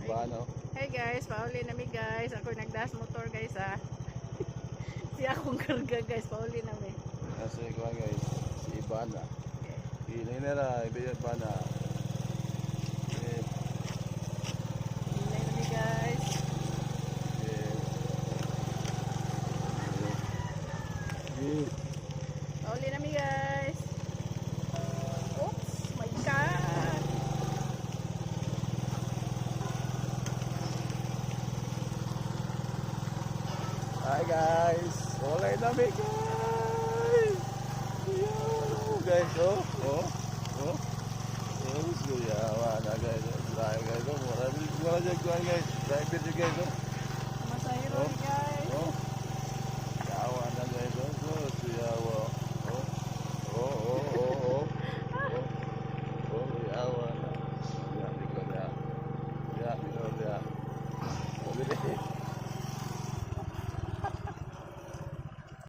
Iba, no? Hey guys, pauli nami guys. Ako nagdas motor guys ah. Si akong karga guys, pauli nami. Nasa ikaw guys, si Ibana. Okay. Ini na, Ibana. Pauli nami guys. Pauli nami guys. Oops, my God. Hi guys! Walay dami guys! Yo, guys, oh! Suyawa na guys. Dahil guys, oh! Mura dyan kuhan guys. Dahil video guys, oh! Masahiro guys. Oh! Yawa na guys, oh! Suyawa. Yawa na. Yawa na.